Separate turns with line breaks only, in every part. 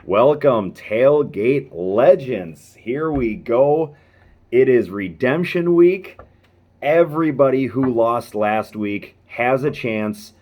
Welcome, Tailgate Legends. Here we go. It is redemption week. Everybody who lost last week has a chance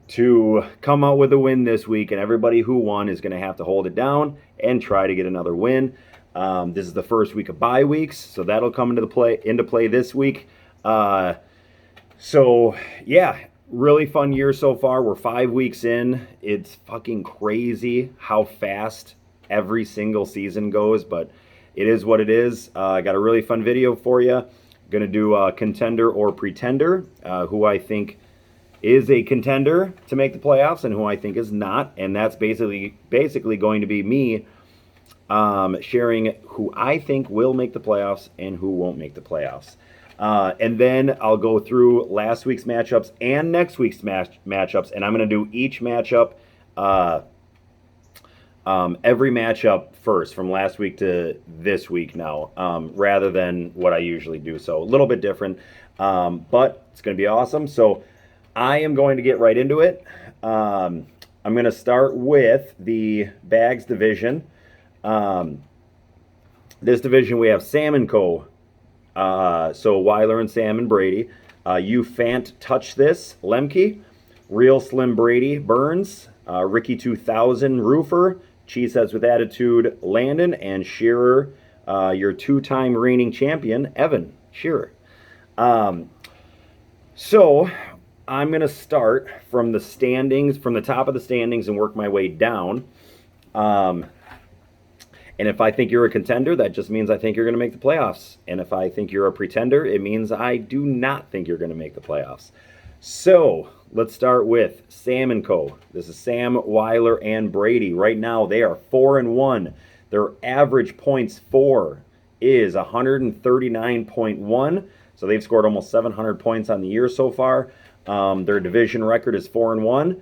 to come out with a win this week, and everybody who won is going to have to hold it down and try to get another win. This is the first week of bye weeks, so that'll come into play this week. So yeah, really fun year so far. We're 5 weeks in. It's fucking crazy how fast every single season goes, but it is what it is. I got a really fun video for you. Going to do contender or pretender, who I think is a contender to make the playoffs and who I think is not, and that's basically going to be me sharing who I think will make the playoffs and who won't make the playoffs. And then I'll go through last week's matchups and next week's matchups, and I'm going to do each matchup, every matchup first from last week to this week now, rather than what I usually do. So a little bit different, but it's going to be awesome. So I am going to get right into it. I'm going to start with the Bags division. This division we have Sam and Co. So Weiler and Sam and Brady. You Fant Touch This, Lemke. Real Slim Brady, Burns. Ricky 2000, Roofer. Cheeseheads with Attitude, Landon. And Shearer, your two-time reigning champion, Evan Shearer. So I'm going to start from the standings, from the top of the standings, and work my way down. And if I think you're a contender, that just means I think you're going to make the playoffs. And if I think you're a pretender, it means I do not think you're going to make the playoffs. So let's start with Sam and Co. This is Sam, Weiler, and Brady. Right now, they are 4-1. Their average points for is 139.1. So they've scored almost 700 points on the year so far. Their division record is 4-1.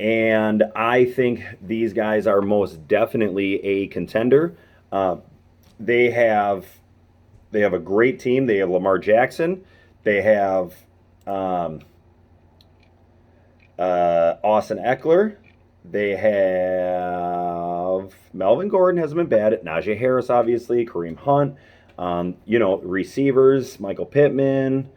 And I think these guys are most definitely a contender. They have a great team. They have Lamar Jackson. They have Austin Eckler. They have Melvin Gordon hasn't been bad. Najee Harris, obviously. Kareem Hunt. Receivers, Michael Pittman.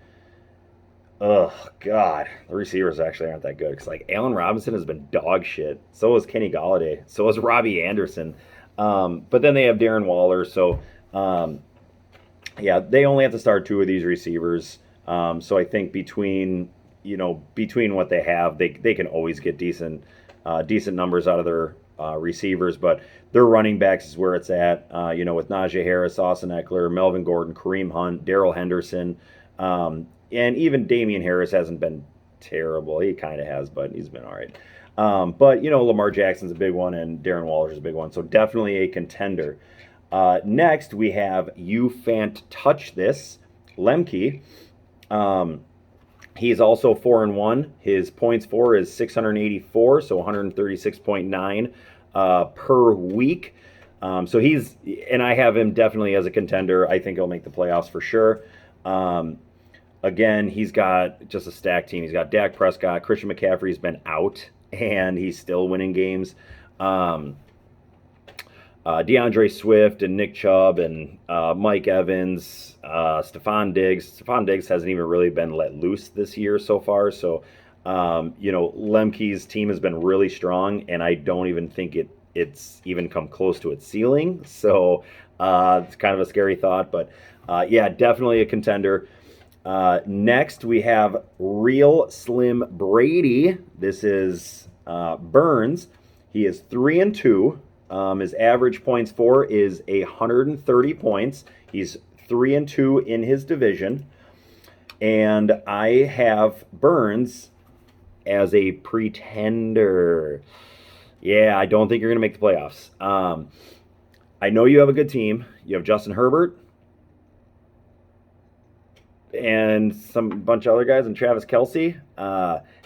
Oh, God. The receivers actually aren't that good. Because, Allen Robinson has been dog shit. So is Kenny Galladay. So is Robbie Anderson. But then they have Darren Waller. So, they only have to start two of these receivers. So I think between what they have, they can always get decent numbers out of their receivers. But their running backs is where it's at. With Najee Harris, Austin Eckler, Melvin Gordon, Kareem Hunt, Darrell Henderson. And even Damian Harris hasn't been terrible. He kind of has, but he's been all right. But Lamar Jackson's a big one, and Darren Waller's a big one. So definitely a contender. Next, we have You Fant Touch This, Lemke. He's also 4-1. His points for is 684, so 136.9 per week. So and I have him definitely as a contender. I think he'll make the playoffs for sure. Again, he's got just a stacked team. He's got Dak Prescott. Christian McCaffrey's been out, and he's still winning games. DeAndre Swift and Nick Chubb and Mike Evans, Stephon Diggs. Stephon Diggs hasn't even really been let loose this year so far. So, Lemke's team has been really strong, and I don't even think it's even come close to its ceiling. So, it's kind of a scary thought. But, definitely a contender. Next, we have Real Slim Brady. This is Burns. He is 3-2. His average points for is 130 points. He's 3-2 in his division. And I have Burns as a pretender. Yeah, I don't think you're going to make the playoffs. I know you have a good team. You have Justin Herbert and some bunch of other guys, and Travis Kelce,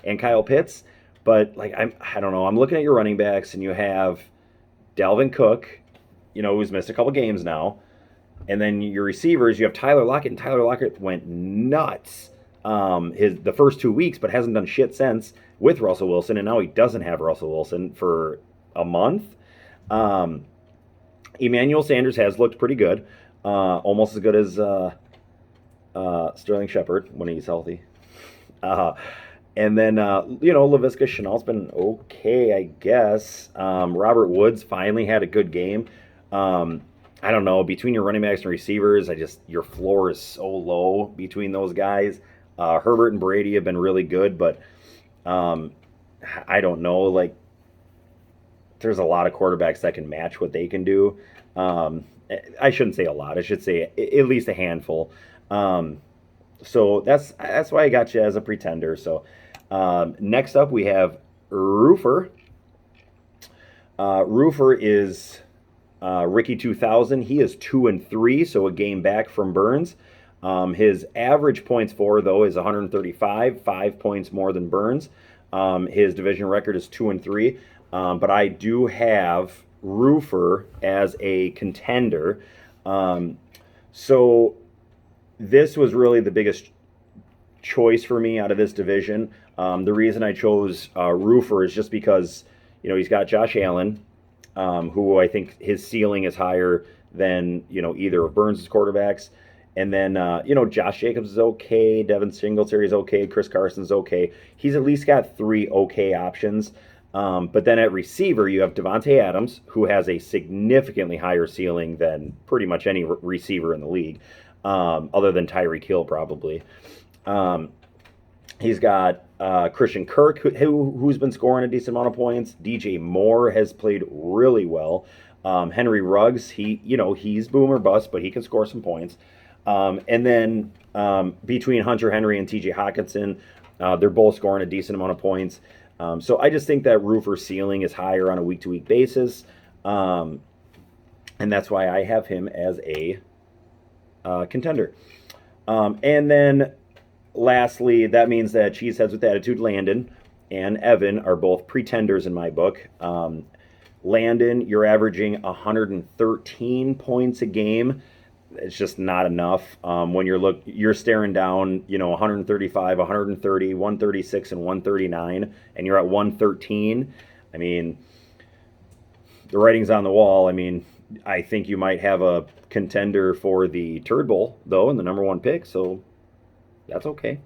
and Kyle Pitts. But I don't know. I'm looking at your running backs, and you have Dalvin Cook, who's missed a couple games now, and then your receivers, you have Tyler Lockett, and Tyler Lockett went nuts the first 2 weeks, but hasn't done shit since with Russell Wilson, and now he doesn't have Russell Wilson for a month. Um, Emmanuel Sanders has looked pretty good, almost as good as Sterling Shepard when he's healthy. Uh, and then, Laviska Chenault's been okay, I guess. Robert Woods finally had a good game. Um, I don't know. Between your running backs and receivers, your floor is so low between those guys. Herbert and Brady have been really good, but um, I don't know. Like, there's a lot of quarterbacks that can match what they can do. Um, I shouldn't say a lot. I should say at least a handful. Um, so that's why I got you as a pretender. So next up we have Roofer. Roofer is Ricky 2000. He is 2-3, so a game back from Burns. His average points for though is 135, 5 points more than Burns. His division record is 2-3, but I do have Roofer as a contender. So this was really the biggest choice for me out of this division. The reason I chose Roofer is just because he's got Josh Allen, who I think his ceiling is higher than either of Burns' quarterbacks. And then Josh Jacobs is okay, Devin Singletary is okay, Chris Carson's okay. He's at least got three okay options. But then at receiver, you have Devontae Adams, who has a significantly higher ceiling than pretty much any receiver in the league, other than Tyreek Hill probably. He's got Christian Kirk, who's been scoring a decent amount of points. DJ Moore has played really well. Henry Ruggs, he's boom or bust, but he can score some points. And then between Hunter Henry and TJ Hawkinson, they're both scoring a decent amount of points. So I just think that Roofer's ceiling is higher on a week-to-week basis. And that's why I have him as a contender. And then lastly, that means that Cheeseheads with Attitude Landon and Evan are both pretenders in my book. Landon, you're averaging 113 points a game. It's just not enough. When you're staring down, 135, 130, 136, and 139, and you're at 113. I mean, the writing's on the wall. I mean, I think you might have a contender for the Turd Bowl, though, in the number one pick, so that's okay.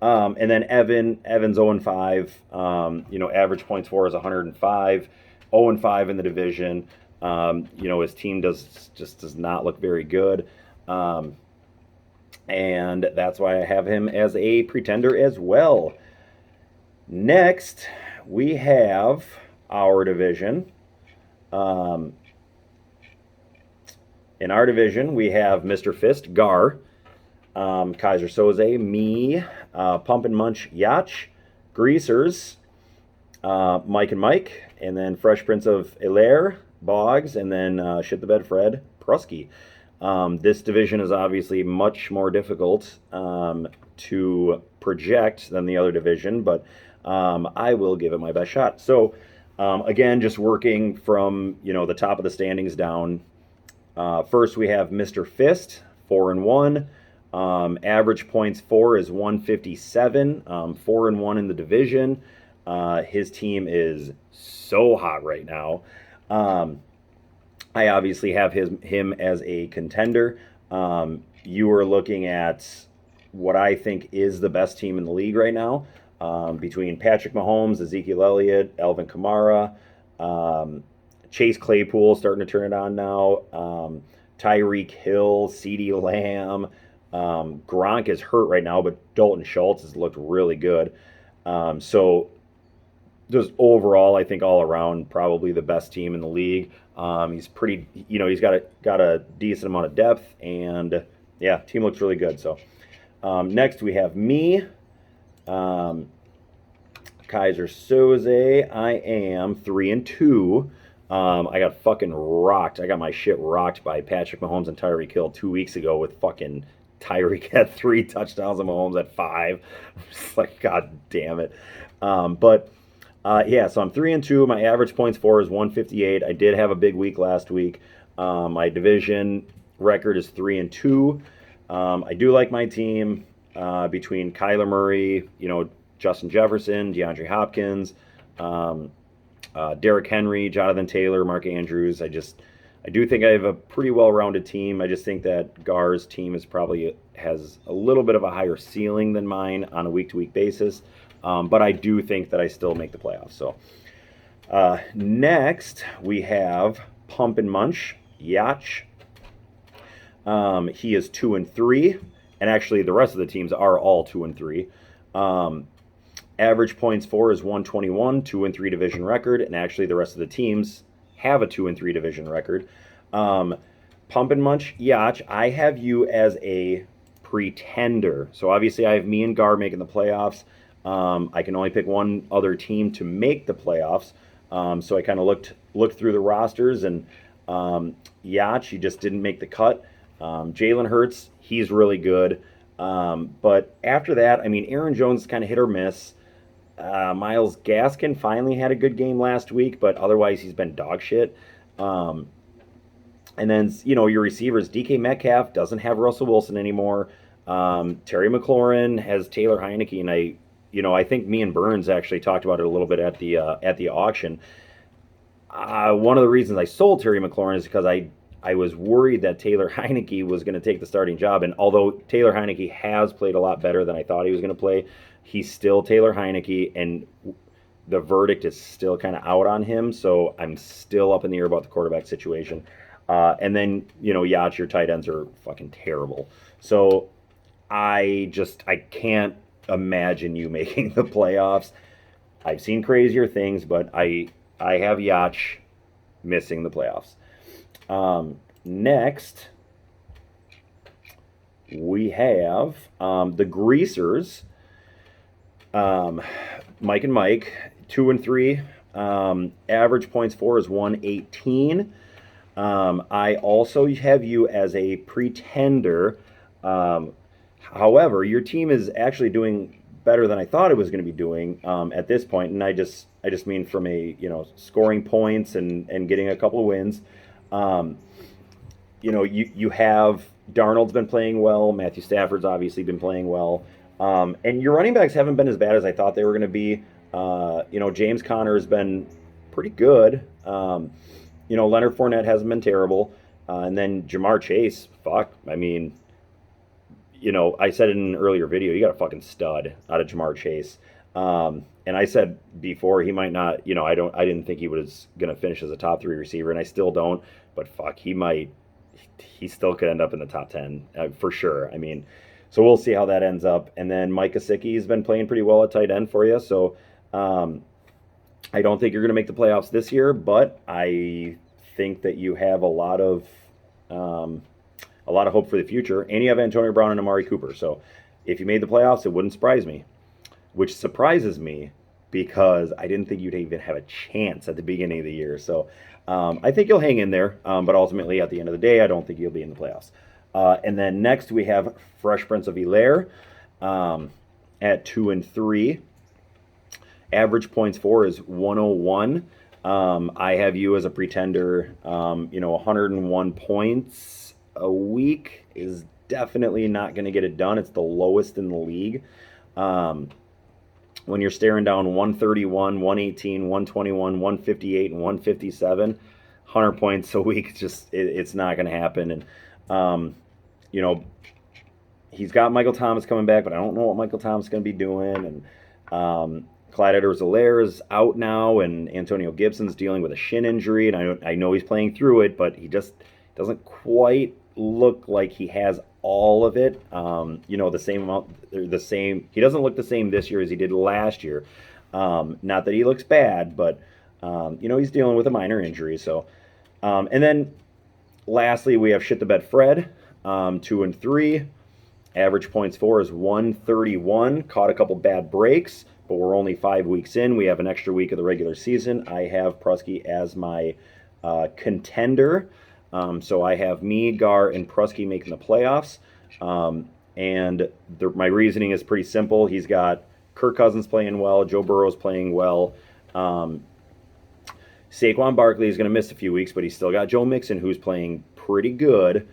And then Evan's 0-5. Average points for is 105, 0-5 in the division. His team does not look very good. And that's why I have him as a pretender as well. Next, we have our division. In our division, we have Mr. Fist, Gar, Kaiser Soze, me, Pump and Munch, Yacht, Greasers, Mike and Mike, and then Fresh Prince of Hilaire, Boggs, and then Shit the Bed Fred, Prusky. This division is obviously much more difficult to project than the other division, but I will give it my best shot. So, again, just working from the top of the standings down. First, we have Mr. Fist, 4-1. Average points for is 157. 4-1 in the division. His team is so hot right now. I obviously have him as a contender. You are looking at what I think is the best team in the league right now, between Patrick Mahomes, Ezekiel Elliott, Alvin Kamara, Chase Claypool starting to turn it on now, Tyreek Hill, CeeDee Lamb. Gronk is hurt right now, but Dalton Schultz has looked really good. So just overall, I think all around, probably the best team in the league. He's pretty, he's got a decent amount of depth, and yeah, team looks really good. So next we have me, Kaiser Soze. I am 3-2. I got fucking rocked. I got my shit rocked by Patrick Mahomes and Tyreek Hill 2 weeks ago with fucking Tyreek had 3 touchdowns and Mahomes had 5. Just like, God damn it. So I'm 3-2. My average points for is 158. I did have a big week last week. My division record is 3-2. I do like my team between Kyler Murray, Justin Jefferson, DeAndre Hopkins, Derrick Henry, Jonathan Taylor, Mark Andrews. I do think I have a pretty well-rounded team. I just think that Gar's team is probably has a little bit of a higher ceiling than mine on a week-to-week basis. But I do think that I still make the playoffs. So next we have Pump and Munch Yacht. He is 2-3, and actually the rest of the teams are all 2-3. Average points for is 121, 2-3 division record, and actually the rest of the teams have a 2-3 division record. Pump and Munch Yacht, I have you as a pretender. So obviously I have me and Gar making the playoffs. I can only pick one other team to make the playoffs. So I kind of looked through the rosters, and Yacht, he just didn't make the cut. Jalen Hurts, he's really good. But after that, I mean, Aaron Jones kind of hit or miss. Myles Gaskin finally had a good game last week, but otherwise he's been dog shit. And then, your receivers, DK Metcalf doesn't have Russell Wilson anymore. Terry McLaurin has Taylor Heineke, and I think me and Burns actually talked about it a little bit at the auction. One of the reasons I sold Terry McLaurin is because I was worried that Taylor Heineke was going to take the starting job. And although Taylor Heineke has played a lot better than I thought he was going to play, he's still Taylor Heineke, and the verdict is still kind of out on him. So I'm still up in the air about the quarterback situation. And then, Yacht, your tight ends are fucking terrible. So I can't imagine you making the playoffs. I've seen crazier things, but I have Yacht missing the playoffs. Next, we have the Greasers. Mike and Mike, 2-3. Average points for is 118. I also have you as a pretender. However, your team is actually doing better than I thought it was going to be doing at this point, and I just mean from a scoring points and getting a couple of wins. You have Darnold's been playing well. Matthew Stafford's obviously been playing well. And your running backs haven't been as bad as I thought they were going to be. James Conner has been pretty good. Leonard Fournette hasn't been terrible. And then Jamar Chase, fuck. I mean, I said in an earlier video, you got a fucking stud out of Jamar Chase. And I said before he might not, I didn't think he was going to finish as a top 3 receiver, and I still don't. But fuck, he still could end up in the top 10 for sure. I mean, so we'll see how that ends up. And then Mike Gesicki has been playing pretty well at tight end for you. So I don't think you're going to make the playoffs this year, but I think that you have a lot of hope for the future. And you have Antonio Brown and Amari Cooper. So if you made the playoffs, it wouldn't surprise me, which surprises me because I didn't think you'd even have a chance at the beginning of the year. So I think you'll hang in there, but ultimately at the end of the day, I don't think you'll be in the playoffs. And then next we have Fresh Prince of Bel-Air at 2-3. Average points for is 101. I have you as a pretender. 101 points a week is definitely not going to get it done. It's the lowest in the league. When you're staring down 131, 118, 121, 158, and 157, 100 points a week, it's not going to happen. And, he's got Michael Thomas coming back, but I don't know what Michael Thomas is going to be doing. And Clyde Edwards-Helaire is out now, and Antonio Gibson's dealing with a shin injury, and I know he's playing through it, but he just doesn't quite look like he has all of it. The same amount, the same. He doesn't look the same this year as he did last year. Not that he looks bad, but he's dealing with a minor injury. So, and then lastly, we have Shit the Bed Fred, 2-3. Average points for is 131. Caught a couple bad breaks, but we're only 5 weeks in. We have an extra week of the regular season. I have Prusky as my contender. So I have me, Gar, and Prusky making the playoffs. My reasoning is pretty simple. He's got Kirk Cousins playing well, Joe Burrow's playing well. Saquon Barkley is going to miss a few weeks, but he's still got Joe Mixon, who's playing pretty good.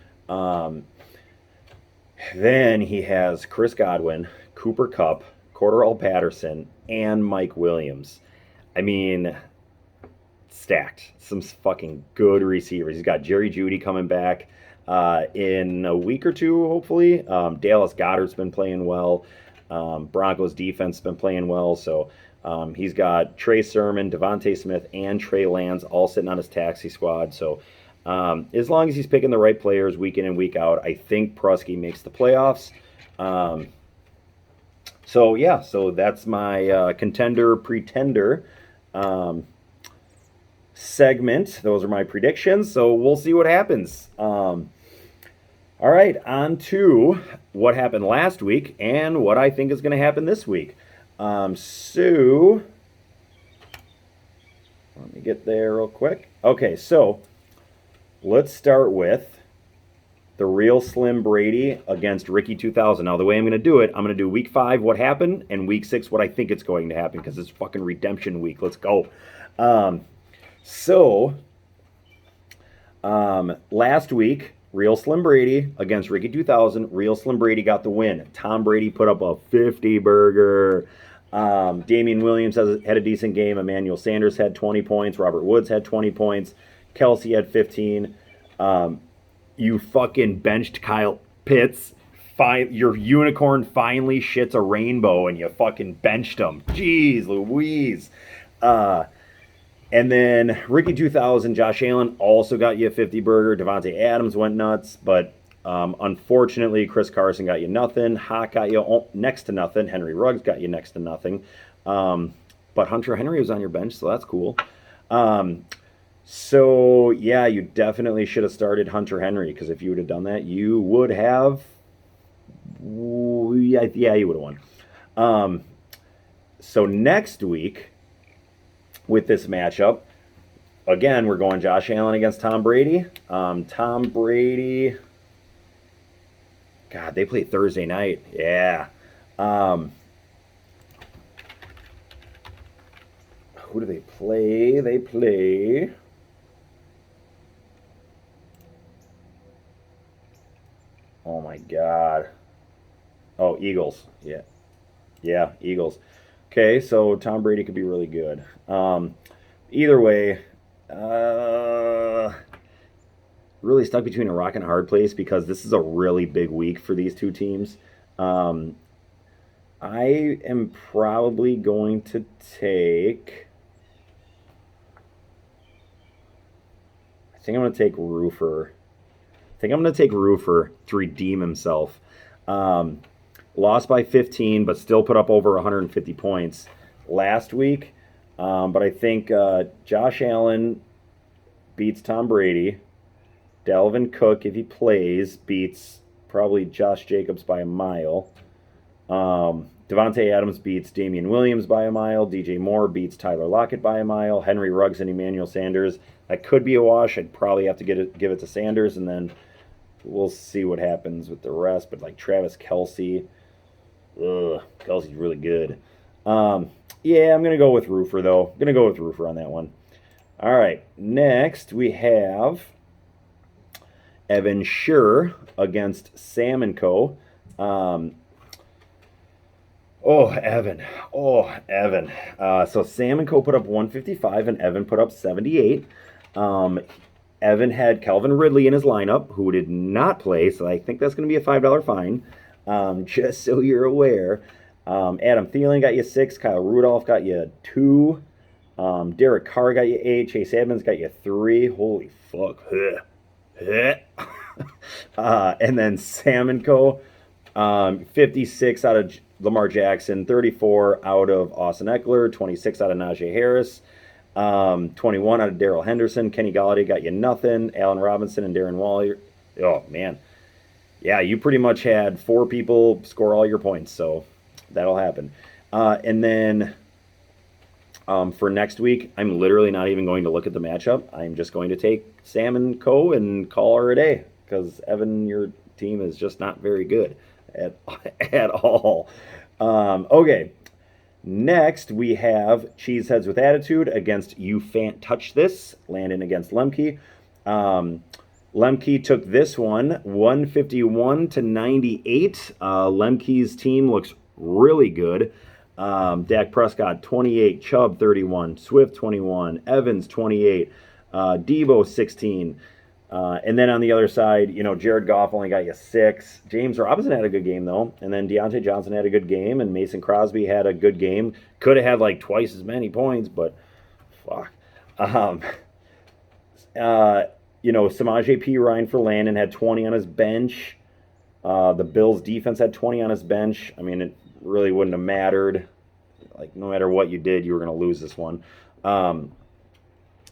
Then he has Chris Godwin, Cooper Kupp, Cordarrelle Patterson, and Mike Williams. I mean, stacked. Some fucking good receivers. He's got Jerry Jeudy coming back in a week or two, hopefully. Dallas Goedert's been playing well. Broncos defense has been playing well. So he's got Trey Sermon, Devontae Smith, and Trey Lance all sitting on his taxi squad. So as long as he's picking the right players week in and week out, I think Prusky makes the playoffs. So that's my contender pretender segment. Those are my predictions. So we'll see what happens. All right, on to what happened last week and what I think is going to happen this week. So let me get there real quick. Okay, so let's start with the real Slim Brady against Ricky 2000. Now, the way I'm going to do it, I'm going to do week 5, what happened, and week 6, what I think it's going to happen, because it's fucking redemption week. Let's go. Last week, real Slim Brady against Ricky 2000. Real Slim Brady got the win. Tom Brady put up a 50-burger. Damian Williams had a decent game. Emmanuel Sanders had 20 points. Robert Woods had 20 points. Kelsey had 15. You fucking benched Kyle Pitts. Your unicorn finally shits a rainbow and you fucking benched him. Jeez Louise. And then Ricky 2000, Josh Allen also got you a 50-burger. Devontae Adams went nuts, but unfortunately, Chris Carson got you nothing. Hawk got you next to nothing. Henry Ruggs got you next to nothing. But Hunter Henry was on your bench, so that's cool. So, yeah, you definitely should have started Hunter Henry, because if you would have done that, you would have... Yeah, you would have won. So next week, with this matchup, again, we're going Josh Allen against Tom Brady. Tom Brady... God, they play Thursday night. Yeah. Who do they play? They play... Oh, my God. Oh, Eagles. Yeah. Yeah, Eagles. Okay, so Tom Brady could be really good. Either way, really stuck between a rock and a hard place, because this is a really big week for these two teams. I am probably going to take... I think I'm going to take Roofer. To redeem himself. Lost by 15, but still put up over 150 points last week. But I think Josh Allen beats Tom Brady. Dalvin Cook, if he plays, beats probably Josh Jacobs by a mile. Devontae Adams beats Damian Williams by a mile. DJ Moore beats Tyler Lockett by a mile. Henry Ruggs and Emmanuel Sanders. That could be a wash. I'd probably have to give it to Sanders, and then we'll see what happens with the rest. But like Travis Kelce, Kelsey's really good. Yeah, I'm gonna go with Roofer though. I'm gonna go with Roofer on that one. All right, next we have Evan Scher against Sam & Co. Evan. So Sam & Co. put up 155 and Evan put up 78. Evan had Calvin Ridley in his lineup, who did not play, so I think that's going to be a $5 fine, just so you're aware. Adam Thielen got you 6. Kyle Rudolph got you 2. Derek Carr got you 8. Chase Edmonds got you 3. Holy fuck. And then Sam & Co. 56 out of Lamar Jackson, 34 out of Austin Eckler, 26 out of Najee Harris, 21 out of Darrell Henderson. Kenny Golladay got you nothing. Allen Robinson and Darren Waller. Oh, man. Yeah, you pretty much had 4 people score all your points, so that'll happen. And then for next week, I'm literally not even going to look at the matchup. I'm just going to take Sam & Co. and call her a day, because, Evan, your team is just not very good at all. Okay. Next, we have Cheeseheads with Attitude against You Fan't Touch This. Landon against Lemke. Lemke took this one, 151 to 98. Lemke's team looks really good. Dak Prescott 28, Chubb 31, Swift 21, Evans 28, Debo 16. And then on the other side, Jared Goff only got you 6. James Robinson had a good game, though. And then Deontay Johnson had a good game. And Mason Crosby had a good game. Could have had like twice as many points, but fuck. Um, Samaje P. Ryan for Landon had 20 on his bench. The Bills defense had 20 on his bench. I mean, it really wouldn't have mattered. Like, no matter what you did, you were going to lose this one.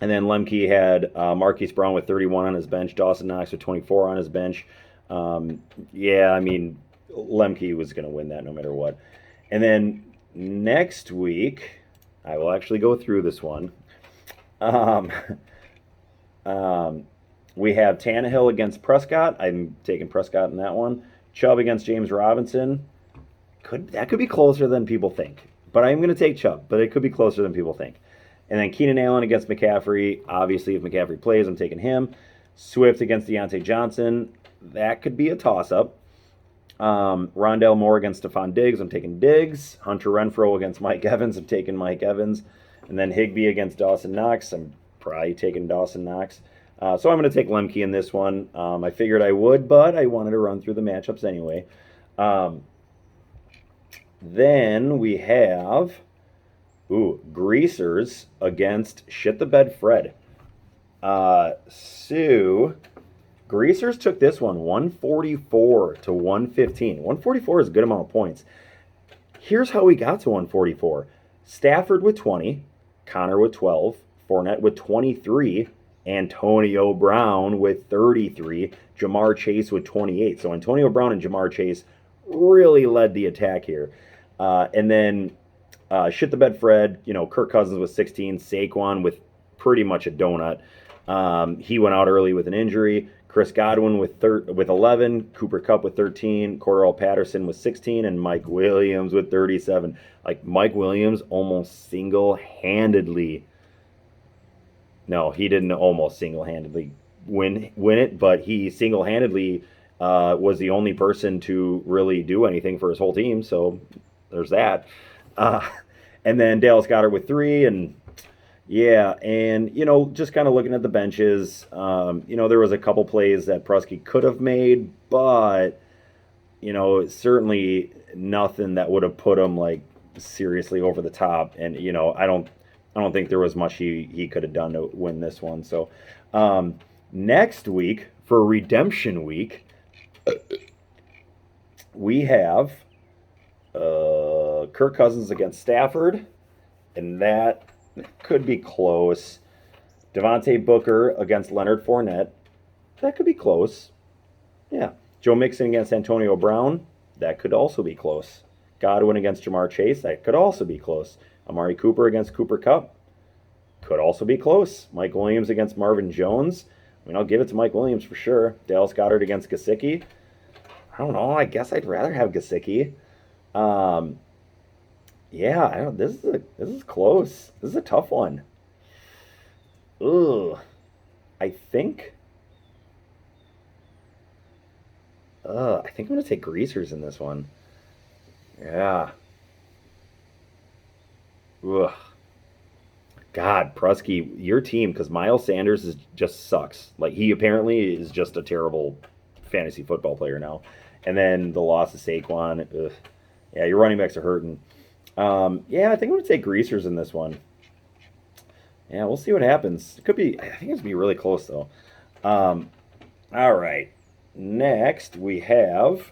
And then Lemke had Marquise Brown with 31 on his bench, Dawson Knox with 24 on his bench. Lemke was going to win that no matter what. And then next week, I will actually go through this one. We have Tannehill against Prescott. I'm taking Prescott in that one. Chubb against James Robinson. That could be closer than people think. But I'm going to take Chubb, but it could be closer than people think. And then Keenan Allen against McCaffrey. Obviously, if McCaffrey plays, I'm taking him. Swift against Deontay Johnson. That could be a toss-up. Rondell Moore against Stephon Diggs. I'm taking Diggs. Hunter Renfrow against Mike Evans. I'm taking Mike Evans. And then Higbee against Dawson Knox. I'm probably taking Dawson Knox. So I'm going to take Lemke in this one. I figured I would, but I wanted to run through the matchups anyway. Then we have Greasers against Shit the Bed Fred. Greasers took this one 144 to 115. 144 is a good amount of points. Here's how we got to 144. Stafford with 20, Connor with 12, Fournette with 23, Antonio Brown with 33, Jamar Chase with 28. So Antonio Brown and Jamar Chase really led the attack here. And then Shit the Bed Fred, Kirk Cousins with 16, Saquon with pretty much a donut. He went out early with an injury. Chris Godwin with 11, Cooper Kupp with 13, Cordell Patterson with 16, and Mike Williams with 37. Like, Mike Williams almost single-handedly. No, he didn't almost single-handedly win it, but he single-handedly was the only person to really do anything for his whole team. So there's that. And then Dallas Goedert with 3, and just kind of looking at the benches, there was a couple plays that Prusky could have made, but certainly nothing that would have put him like seriously over the top. And I don't think there was much he could have done to win this one. So next week for Redemption Week, we have Kirk Cousins against Stafford, and that could be close. Devontae Booker against Leonard Fournette. That could be close. Yeah. Joe Mixon against Antonio Brown. That could also be close. Godwin against Jamar Chase. That could also be close. Amari Cooper against Cooper Kupp. Could also be close. Mike Williams against Marvin Jones. I mean, I'll give it to Mike Williams for sure. Dallas Goedert against Gesicki. I don't know. I guess I'd rather have Gesicki. This is close. This is a tough one. Ugh. I think I'm gonna take Greasers in this one. Yeah. Ugh. God, Prusky, your team, because Miles Sanders just sucks. Like, he apparently is just a terrible fantasy football player now. And then the loss of Saquon. Ugh. Yeah, your running backs are hurting. I think I'm going to take Greasers in this one. Yeah, we'll see what happens. I think it's going to be really close, though. All right. Next, we have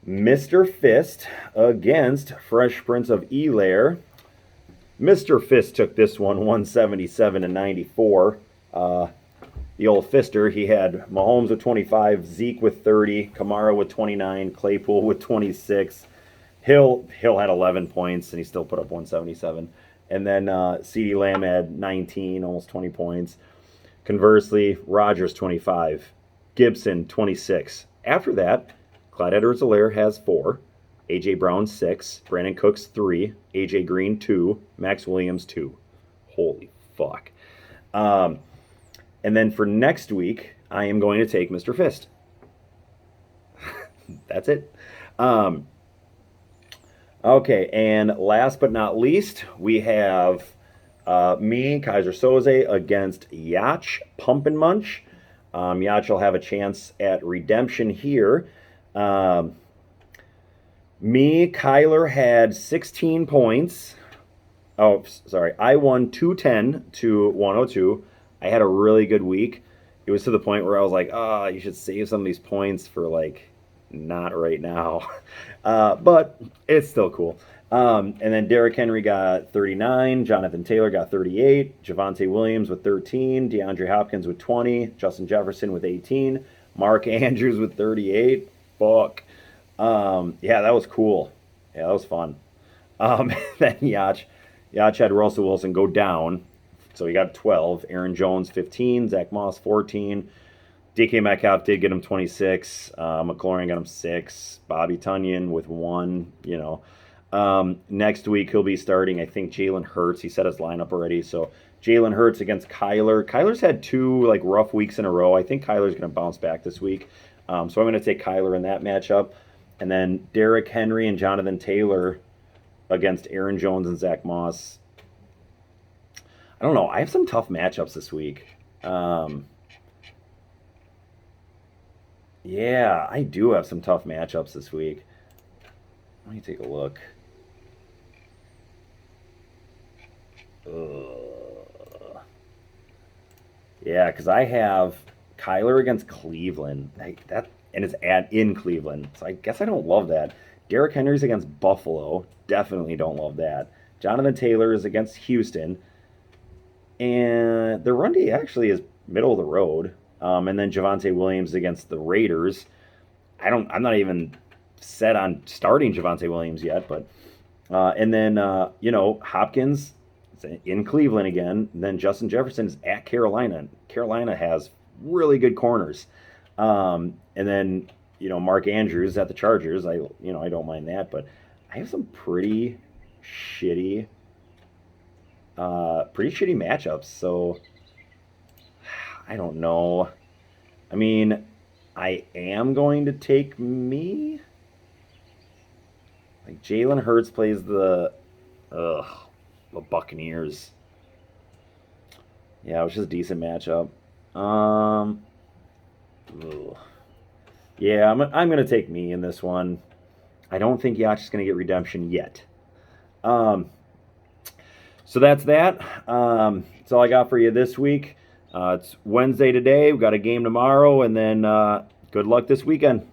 Mr. Fist against Fresh Prince of Elair. Mr. Fist took this one 177 to 94. The old Fister, he had Mahomes with 25, Zeke with 30, Kamara with 29, Claypool with 26. Hill had 11 points, and he still put up 177. And then CeeDee Lamb had 19, almost 20 points. Conversely, Rodgers 25, Gibson 26. After that, Clyde Edwards-Helaire has 4, A.J. Brown 6, Brandon Cooks 3, A.J. Green 2, Max Williams 2. Holy fuck. And then for next week, I am going to take Mr. Fist. That's it. Okay, and last but not least, we have me, Kaiser Soze, against Yacht Pump and Munch. Yacht will have a chance at redemption here. Um, Me, Kyler had 16 points. Oh, sorry. I won 210 to 102. I had a really good week. It was to the point where I was like, oh, you should save some of these points for like not right now. But it's still cool. And then Derrick Henry got 39. Jonathan Taylor got 38. Javonte Williams with 13. DeAndre Hopkins with 20. Justin Jefferson with 18. Mark Andrews with 38. Fuck. Yeah, that was cool. Yeah, that was fun. Then Yacht had Russell Wilson go down. So he got 12. Aaron Jones, 15. Zach Moss, 14. DK Metcalf did get him 26. McLaurin got him 6. Bobby Tunyon with 1. Next week he'll be starting, I think, Jalen Hurts. He set his lineup already. So Jalen Hurts against Kyler. Kyler's had 2 like rough weeks in a row. I think Kyler's going to bounce back this week. So I'm going to take Kyler in that matchup. And then Derrick Henry and Jonathan Taylor against Aaron Jones and Zach Moss. I don't know. I have some tough matchups this week. Yeah, I do have some tough matchups this week. Let me take a look. Yeah, because I have Kyler against Cleveland. And it's in Cleveland, so I guess I don't love that. Derrick Henry's against Buffalo. Definitely don't love that. Jonathan Taylor is against Houston, and the run D actually is middle of the road. And then Javonte Williams against the Raiders. I'm not even set on starting Javonte Williams yet, but and then Hopkins in Cleveland again. And then Justin Jefferson is at Carolina. Carolina has really good corners. And then Mark Andrews at the Chargers. I don't mind that, but I have some shitty, pretty shitty matchups. So I don't know. I mean, I am going to take me. Like Jalen Hurts plays the Buccaneers. Yeah, it was just a decent matchup. Ugh. Yeah, I'm gonna take me in this one. I don't think Yacht's gonna get redemption yet. Um, so that's that. That's all I got for you this week. It's Wednesday today. We've got a game tomorrow, and then good luck this weekend.